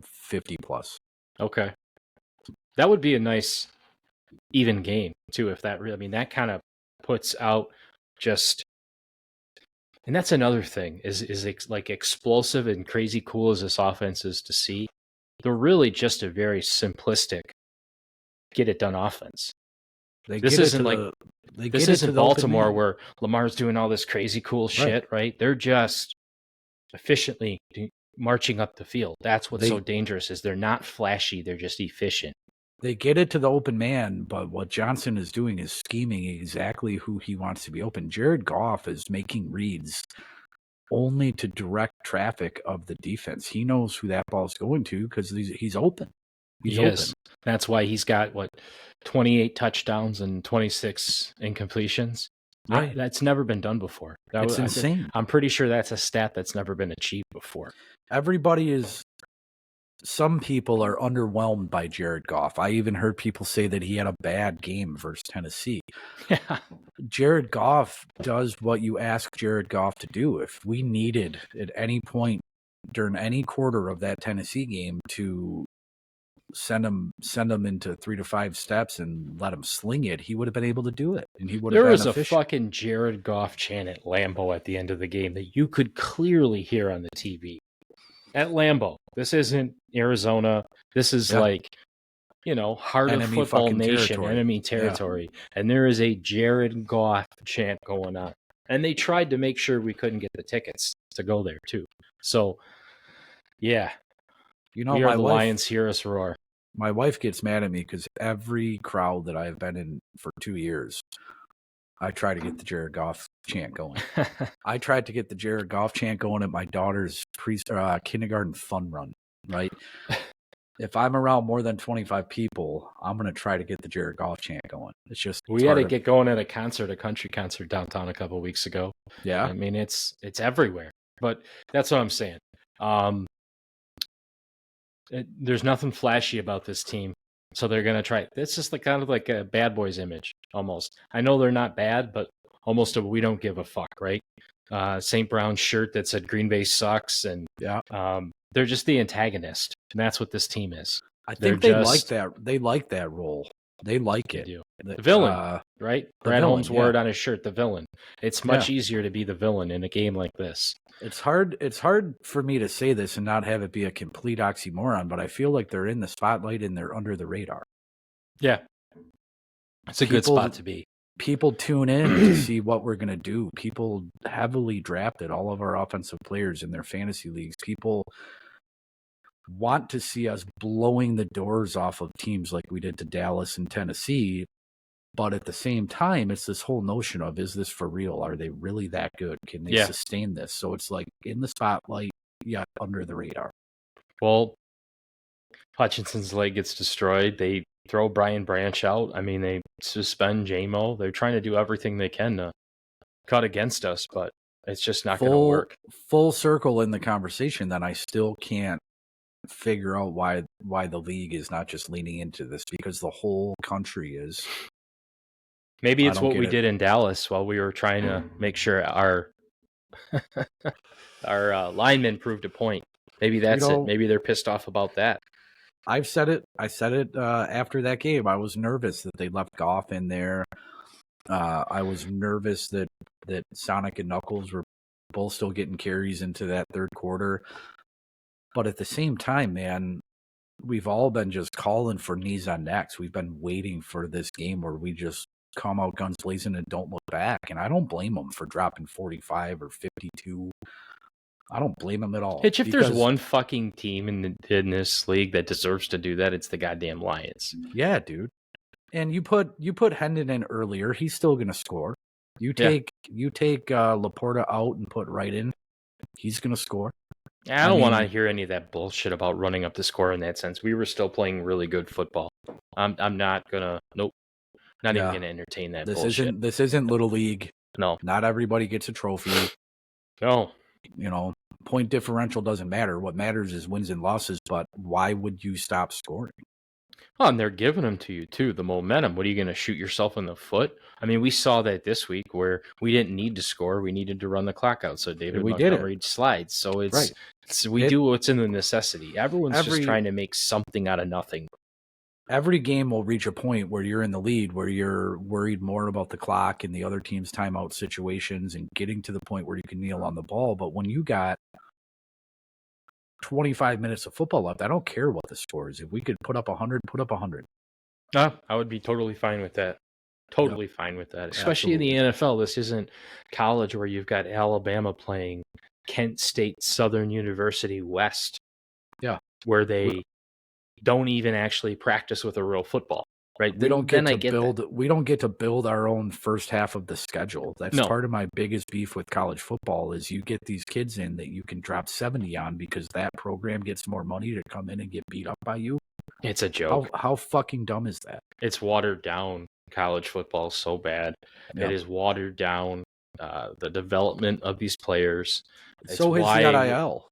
50 plus. Okay. That would be a nice even game, too, if that really, that kind of puts out just, and that's another thing, is like explosive and crazy cool as this offense is to see. They're really just a very simplistic, get it done offense. This isn't Baltimore where Lamar's doing all this crazy cool shit, right? They're just efficiently marching up the field. That's what's so dangerous is they're not flashy. They're just efficient. They get it to the open man, but what Johnson is doing is scheming exactly who he wants to be open. Jared Goff is making reads only to direct traffic of the defense. He knows who that ball is going to because he's open. He's open. That's why he's got, 28 touchdowns and 26 incompletions? Right. That's never been done before. That's insane. I'm pretty sure that's a stat that's never been achieved before. Some people are underwhelmed by Jared Goff. I even heard people say that he had a bad game versus Tennessee. Yeah. Jared Goff does what you ask Jared Goff to do. If we needed at any point during any quarter of that Tennessee game to send him into 3 to 5 steps and let him sling it, he would have been able to do it. And he would have been efficient. There was a fucking Jared Goff chant at Lambeau at the end of the game that you could clearly hear on the TV. At Lambeau. This isn't Arizona. This is heart of Enemy football fucking nation, territory. enemy Yeah. territory. And there is a Jared Goff chant going on. And they tried to make sure we couldn't get the tickets to go there, too. So, yeah, You know, we are the Lions. Hear us roar. My wife gets mad at me because every crowd that I've been in for 2 years, I try to get the Jared Goff chant going. I tried to get the Jared Goff chant going at my daughter's kindergarten fun run, right? If I'm around more than 25 people, I'm going to try to get the Jared Goff chant going. It's just we had to get going at a country concert downtown a couple of weeks ago. Yeah. I mean, it's everywhere. But that's what I'm saying. There's nothing flashy about this team. So they're going to try. It's just kind of like a bad boys image, almost. I know they're not bad, but almost a we don't give a fuck, right? St. Brown's shirt that said Green Bay sucks. And they're just the antagonist. And that's what this team is. I think they like that. They like that role. They like it. Do. The villain, right? Brad Holmes wore it on his shirt, the villain. It's much easier to be the villain in a game like this. It's hard for me to say this and not have it be a complete oxymoron, but I feel like they're in the spotlight and they're under the radar. Yeah. It's a good spot to be. People tune in to see what we're going to do. People heavily drafted all of our offensive players in their fantasy leagues. People want to see us blowing the doors off of teams like we did to Dallas and Tennessee. But at the same time, it's this whole notion of, is this for real? Are they really that good? Can they sustain this? So it's like in the spotlight, yet under the radar. Well, Hutchinson's leg gets destroyed. They throw Brian Branch out. I mean, they suspend JMO. They're trying to do everything they can to cut against us, but it's just not going to work. Full circle in the conversation, then I still can't figure out why the league is not just leaning into this, because the whole country is. Maybe it's what we did in Dallas while we were trying to make sure our linemen proved a point. Maybe that's it. Maybe they're pissed off about that. I've said it. I said it after that game. I was nervous that they left Goff in there. I was nervous that Sonic and Knuckles were both still getting carries into that third quarter. But at the same time, man, we've all been just calling for knees on necks. We've been waiting for this game where we just come out guns blazing and don't look back. And I don't blame them for dropping 45 or 52. I don't blame them at all. Hitch, if there's one fucking team in this league that deserves to do that, it's the goddamn Lions. Yeah, dude. And you put Hendon in earlier, he's still going to score. You take Laporta out and put Wright in, he's going to score. I don't want to hear any of that bullshit about running up the score in that sense. We were still playing really good football. I'm not gonna. Nope. Not even gonna entertain that bullshit. This isn't Little League. No. Not everybody gets a trophy. No. Point differential doesn't matter. What matters is wins and losses. But why would you stop scoring? Oh, and they're giving them to you too. The momentum. What are you going to shoot yourself in the foot? I mean, we saw that this week where we didn't need to score. We needed to run the clock out. So David Montgomery slides. So we do what's in the necessity. Everyone's just trying to make something out of nothing. Every game will reach a point where you're in the lead, where you're worried more about the clock and the other team's timeout situations and getting to the point where you can kneel on the ball. But when you got 25 minutes of football left, I don't care what the score is. If we could put up 100, put up 100. I would be totally fine with that. Totally fine with that. Especially in the NFL. This isn't college where you've got Alabama playing Kent State Southern University West. Yeah. Where they don't even actually practice with a real football. Right. We don't get to build our own first half of the schedule. That's part of my biggest beef with college football is you get these kids in that you can drop 70 on because that program gets more money to come in and get beat up by you. It's a joke. How fucking dumb is that? It's watered down. College football is so bad. Yep. It is watered down. The development of these players. So is the NIL.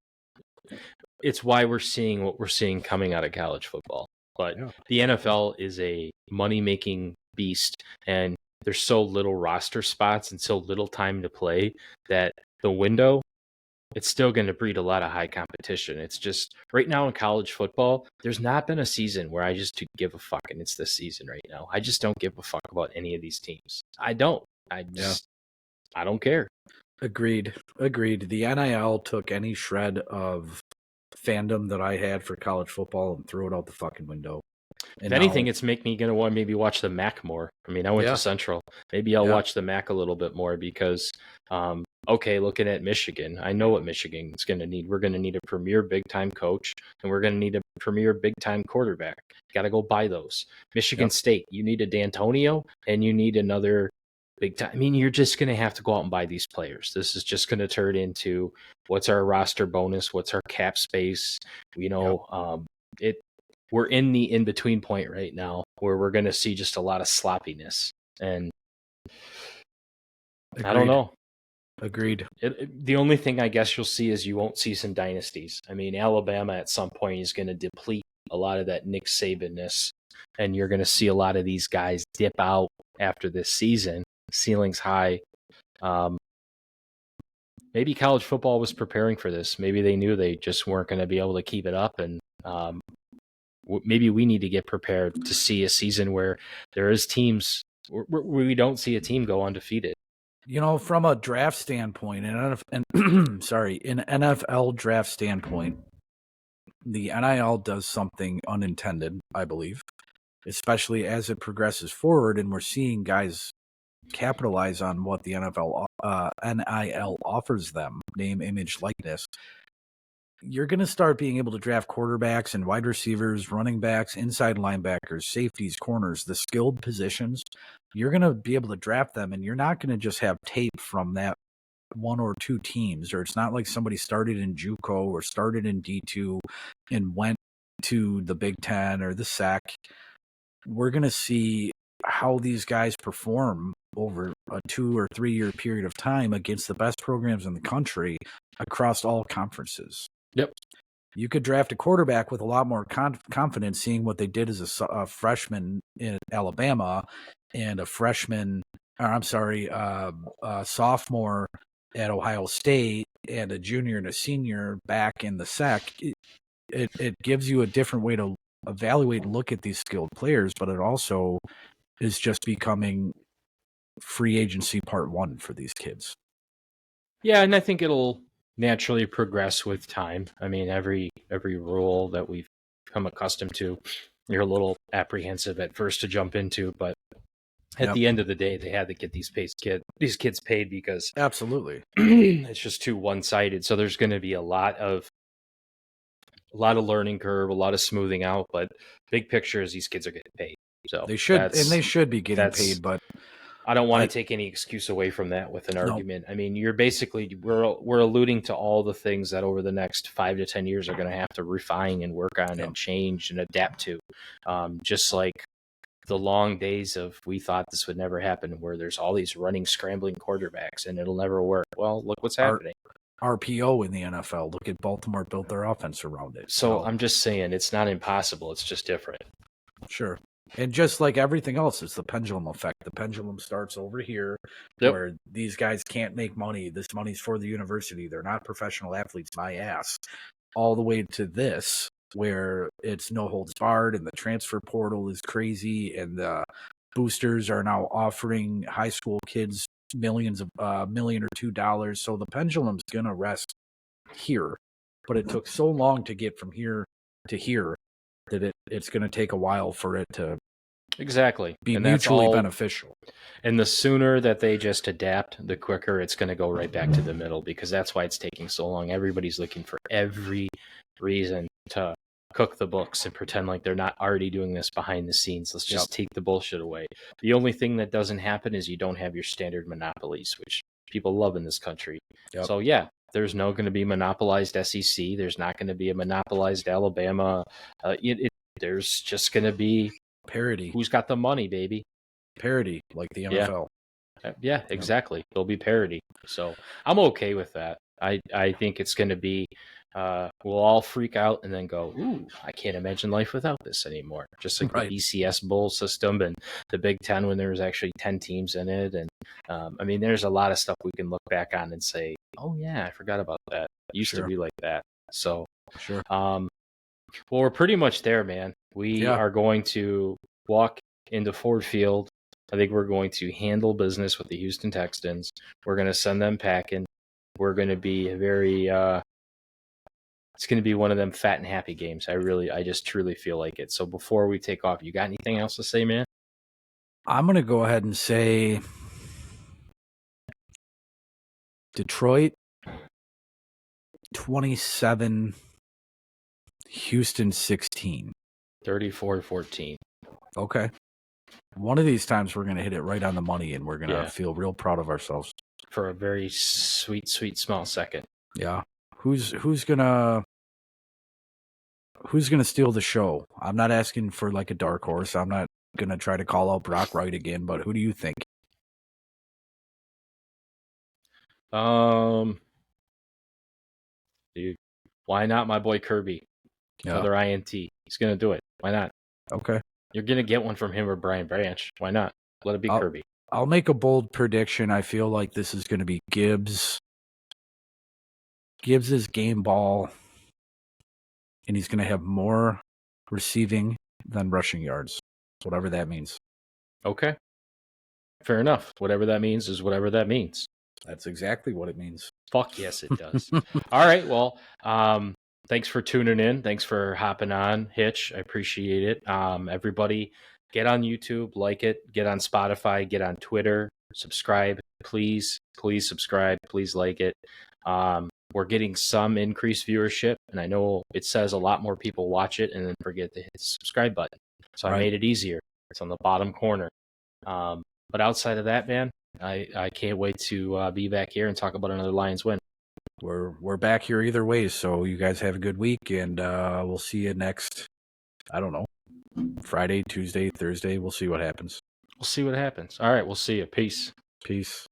It's why we're seeing what we're seeing coming out of college football. But the NFL is a money-making beast, and there's so little roster spots and so little time to play that the window, it's still going to breed a lot of high competition. It's just, right now in college football, there's not been a season where I just give a fuck, and it's this season right now. I just don't give a fuck about any of these teams. I don't. I don't care. Agreed. The NIL took any shred of fandom that I had for college football and threw it out the fucking window. If And anything, now, it's make me gonna want to maybe watch the MAC more. I mean, I went to yeah, Central. Maybe I'll yeah, watch the MAC a little bit more because, okay, looking at Michigan, I know what Michigan's going to need. We're going to need a premier big time coach, and we're going to need a premier big time quarterback. Got to go buy those. Michigan yep, State, you need a D'Antonio, and you need another big time. I mean, you're just going to have to go out and buy these players. This is just going to turn into what's our roster bonus, what's our cap space. You yep, know, it we're in the in between point right now where we're going to see just a lot of sloppiness. And I don't agreed, know. agreed. The only thing I guess you'll see is you won't see some dynasties. I mean, Alabama at some point is going to deplete a lot of that Nick Sabanness, and you're going to see a lot of these guys dip out after this season. Ceiling's high. Um, maybe college football was preparing for this. Maybe they knew they just weren't going to be able to keep it up, and maybe we need to get prepared to see a season where there is teams where we don't see a team go undefeated. From a draft standpoint, sorry, an NFL draft standpoint, the NIL does something unintended, I believe, especially as it progresses forward, and we're seeing guys capitalize on what the NIL offers them, name, image, likeness. You're going to start being able to draft quarterbacks and wide receivers, running backs, inside linebackers, safeties, corners, the skilled positions. You're going to be able to draft them, and you're not going to just have tape from that one or two teams, or it's not like somebody started in JUCO or started in D2 and went to the Big Ten or the SEC. We're going to see how these guys perform over a 2 or 3 year period of time against the best programs in the country across all conferences. Yep. You could draft a quarterback with a lot more confidence, seeing what they did as a freshman in Alabama and a sophomore at Ohio State and a junior and a senior back in the SEC. It gives you a different way to evaluate and look at these skilled players, but it also is just becoming free agency part one for these kids. Yeah, and I think it'll naturally progress with time. I mean, every rule that we've come accustomed to, you're a little apprehensive at first to jump into, but at the end of the day, they had to get these kids paid because Absolutely. it's just too one sided. So there's going to be a lot of learning curve, a lot of smoothing out, but big picture is these kids are getting paid. So they should be getting paid, but I don't want to take any excuse away from that with an argument. I mean, we're alluding to all the things that over the next 5 to 10 years are going to have to refine and work on and change and adapt to. Just like the long days of we thought this would never happen, where there's all these running, scrambling quarterbacks and it'll never work. Well, look what's happening. RPO in the NFL. Look at Baltimore built their offense around it. So I'm just saying it's not impossible. It's just different. Sure. And just like everything else, it's the pendulum effect. The pendulum starts over here where these guys can't make money. This money's for the university. They're not professional athletes, my ass. All the way to this, where it's no holds barred and the transfer portal is crazy and the boosters are now offering high school kids $1 million or $2. So the pendulum's going to rest here. But it took so long to get from here to here that it's going to take a while for it to be mutually beneficial. And the sooner that they just adapt, the quicker it's going to go right back to the middle, because that's why it's taking so long. Everybody's looking for every reason to cook the books and pretend like they're not already doing this behind the scenes. Let's just take the bullshit away. The only thing that doesn't happen is you don't have your standard monopolies, which people love in this country. So yeah, there's no going to be monopolized SEC. There's not going to be a monopolized Alabama. There's just going to be parity. Who's got the money, baby? Parity, like the NFL. Yeah, exactly. There'll be parity. So I'm okay with that. I think it's going to be, we'll all freak out and then go, ooh, I can't imagine life without this anymore. Just like the BCS bowl system and the Big Ten when there was actually 10 teams in it. And I mean, there's a lot of stuff we can look back on and say, oh yeah, I forgot about that. It used to be like that. So, well, we're pretty much there, man. We are going to walk into Ford Field. I think we're going to handle business with the Houston Texans. We're going to send them packing. We're going to be very it's going to be one of them fat and happy games. I just truly feel like it. So before we take off, you got anything else to say, man? I'm going to go ahead and say Detroit 27, Houston 16. 34-14. Okay. One of these times we're going to hit it right on the money, and we're going to feel real proud of ourselves. For a very sweet, sweet small second. Yeah. Who's gonna steal the show? I'm not asking for like a dark horse. I'm not gonna try to call out Brock Wright again, but who do you think? Dude, why not my boy Kirby? Yeah. Another INT. He's gonna do it. Why not? Okay. You're gonna get one from him or Brian Branch. Why not? Let it be Kirby. I'll make a bold prediction. I feel like this is gonna be Gibbs. Gibbs' game ball, and he's gonna have more receiving than rushing yards. Whatever that means. Okay. Fair enough. Whatever that means is whatever that means. That's exactly what it means. Fuck yes, it does. All right. Well, thanks for tuning in. Thanks for hopping on, Hitch. I appreciate it. Everybody, get on YouTube, like it. Get on Spotify. Get on Twitter. Subscribe, please. Please subscribe. Please like it. We're getting some increased viewership, and I know it says a lot more people watch it and then forget to hit the subscribe button. So I made it easier. It's on the bottom corner. But outside of that, man, I can't wait to be back here and talk about another Lions win. We're back here either way, so you guys have a good week, and we'll see you next, I don't know, Friday, Tuesday, Thursday. We'll see what happens. We'll see what happens. All right, we'll see you. Peace. Peace.